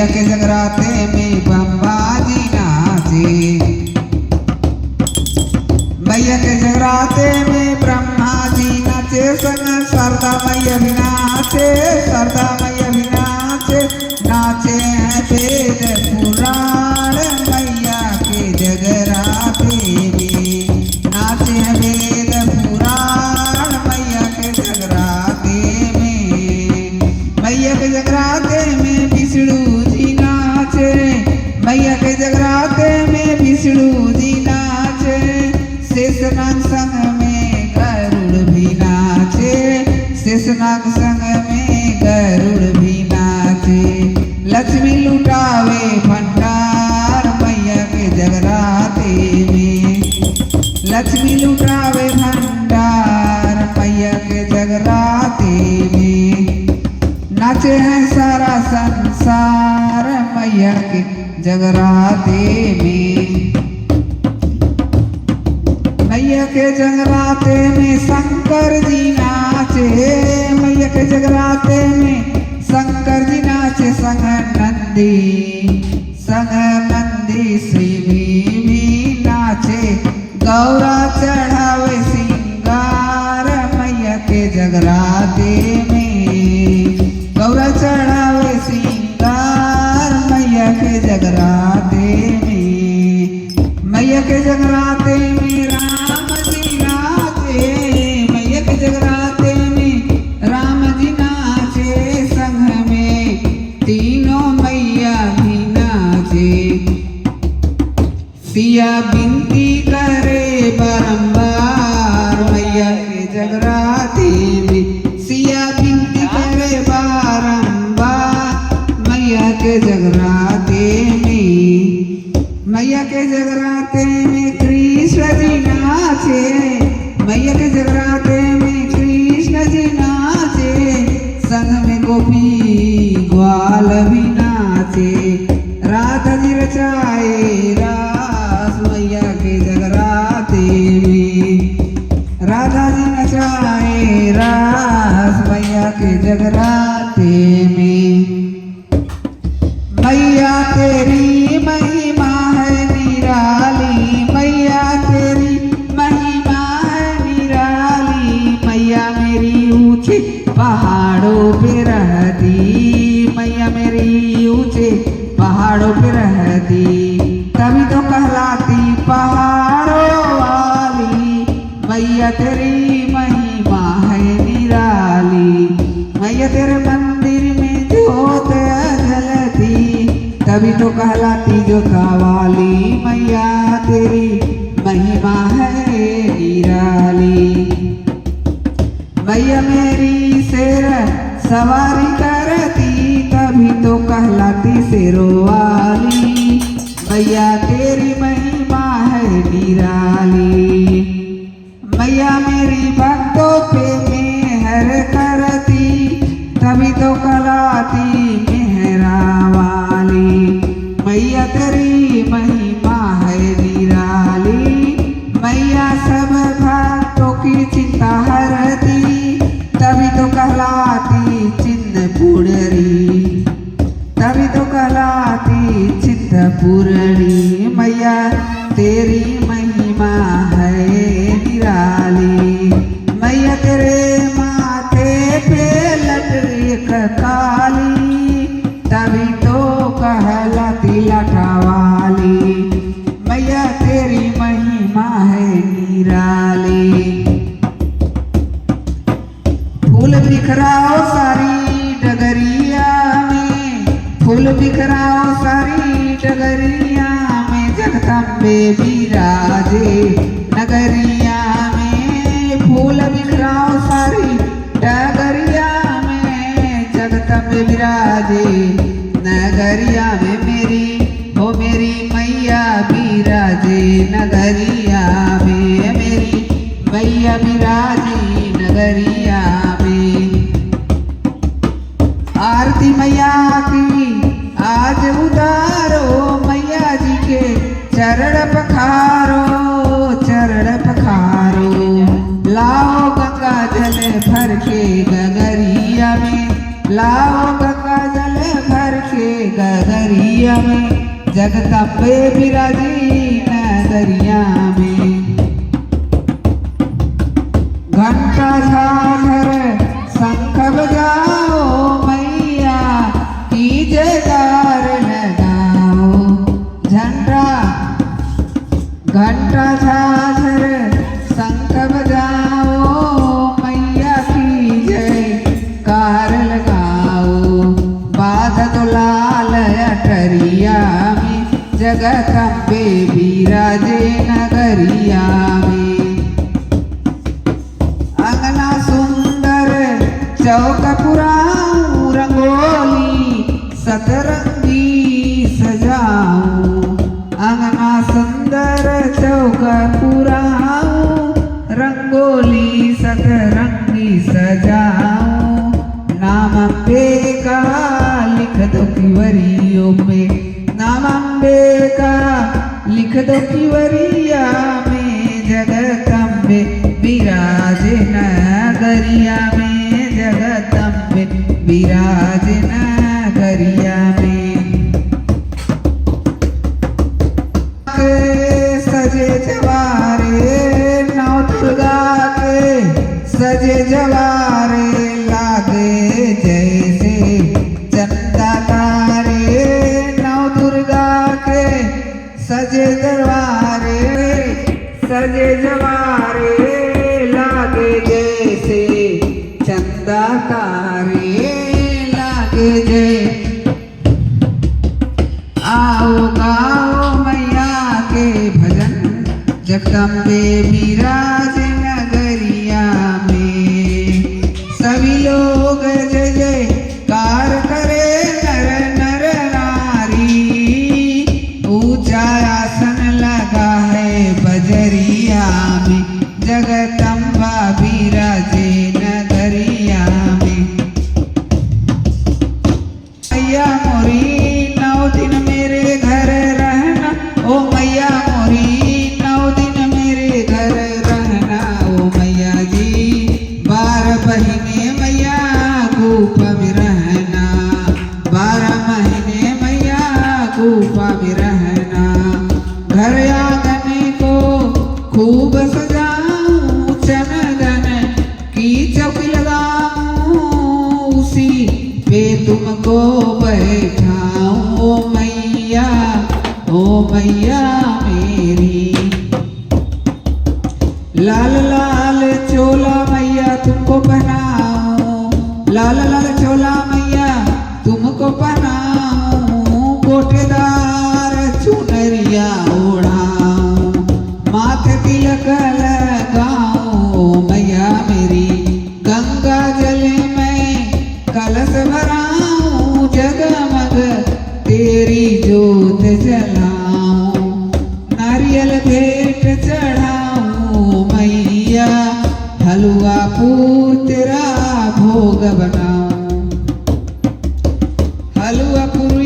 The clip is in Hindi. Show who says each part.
Speaker 1: मैया के जगराते में बम्बा जी नाचे। मैया के जगराते में ब्रह्मा जी नाचे, संग शारदा मैया भी नाचे, शारदा मैया भी नाचे। नाचे हैं वेद पुराण मैया के जगराते में, नाचे हैं वेद पुराण मैया के जगराते में। मैया के जगराते में विष्णु जी नाचे, मैया के जगराते में विष्णु जी नाचे। शेषनाग संग में गरुड़ भी नाचे, शेषनाग संग में गरुड़ भी नाचे। लक्ष्मी लुटावे भंडार मैया के जगराते में, लक्ष्मी लुटावे भंडार मैया के जगराते में। नाचे हैं सारा संसार मैया के जगराते में। मैया के जगराते में शंकर जी नाचे, मैया के जगराते में शंकर जी नाचे। संग नंदी श्री भी नाचे, गौरा चढ़ावे सिंगार मैया के जगराते में, गौरा चढ़ावे सिंगार मैया के जगराते में। मैया के जगराते में राम जी नाचे, मैया के जगराते में राम जी नाचे। संग में तीनों मैया भी नाचे। सिया बिनती करे बारंबार मैया के जगराते में, सिया बिनती करे बारंबार मैया के जगराते में। मैया के जगराते में कृष्ण जी नाचे, मैया के जगराते में कृष्ण जी नाचे। संग में गोपी ग्वाल भी नाचे, राधा जी रचाए रास मैया के जगराते में, राधा जी नचाए रास मैया के जगराते में। मैया तेरी महिमा है निराली, मैया तेरी महिमा है निराली। मैया मेरी ऊंचे पहाड़ों पे रहती, मैया मेरी ऊंचे पहाड़ों पे रहती। तभी तो कहलाती पहाड़ों वाली, मैया तेरी महिमा है निराली। मैया तेरे मंदिर में जोत जलती, तभी तो कहलाती जोता वाली। मैया तेरी महिमा है निराली। मैया मेरी शेर सवारी करती, तभी तो कहलाती शेरों वाली। मैया तेरी महिमा है निराली। मैया मेरी भक्तों पे मेहर करती, तभी तो कहलाती मेहरा वाली। मैया तेरी महिमा है निराली। मैया सब भक्तों की चिंता हरती, तभी तो कहलाती चिंतपूर्णी, तभी तो कहलाती चिंतपूर्णी। मैया तेरी महिमा है निराली। मैया तेरे माथे पे लटक काली, तभी तो कहलाती लाटा वाली। मैया तेरी महिमा है निराली। फूल बिखराओ सारी डगरिया में, फूल बिखराओ सारी डगरिया में। जगदम्बे विराजे नगरिया में, फूल बिखराओ सारी डगरिया में। जगदम्बे विराजे नगरिया में मेरी, हो मेरी मैया विराजे नगरिया में। मेरी मैया विराजे नगरिया में। आरती मैया की आज उतारो, मैया जी के चरण पखारो, चरण पखारो। लाओ गंगा जल भर के गगरिया में, लाओ गंगा जल भर के गगरिया जगदम्बे बिराजी नगरिया में। घंटा झांझर शंख बजाओ मैया की जयकार लगाओ। घंटा झांझर शंख बजाओ मैया की जयकार लगाओ। बाधत लाल अटरिया में जगदम्बे बिराजे नगरिया में। अंगना सुंदर चौक पुराऊं रंगोली सतरंगी सजाऊं। अंगना सुंदर चौक पुराऊं रंगोली सतरंगी सजाऊं। नाम अम्बे का लिख दो किवरियों में। नाम अम्बे का लिख दो किवरिया में। जगदम्बे बिराजे नगरिया में। जगदम्बे बिराजे नगरिया में। सजे जवारे नौ दुर्गा के सजे जवारे लागे जैसे चंदा तारे। नौ दुर्गा के सजे दरबारे सजे जवारे लागे जैसे चंदा तारे लागे जय। आओ गाओ मैया के भजन जगदम्बे बिराजे नगरिया में। सभी लोग जय जयकार करे नर नर नारी। ऊंचा आसन लगा है बजरिया में। जगदम्बा बिराजे नगरिया में। मैया मोरी 9 दिन मेरे घर रहना ओ मैया मोरी 9 दिन मेरे घर रहना ओ मैया जी। 12 महीने मैया गुफा में रहना। 12 महीने मैया गुफा में रहना। घर आंगन को खूब सजाऊं चंदन की चौकी लगाऊं। उसी पे तुमको बैठाऊं ओ मैया मेरी। लाल लाल चोला मैया तुमको पहनाऊं। लाल लाल चोला मैया तुमको पहनाऊं। गोटेदार चुनरिया ओढ़ाऊं। माथे तिलक लगाऊं मैया मेरी। गंगा जल में कलश भराऊं। जगमग तेरी जोत जलाऊं। नारियल भेंट चढ़ाऊं मैया। हलवा पूर तेरा भोग बनाऊं। हलवा पूर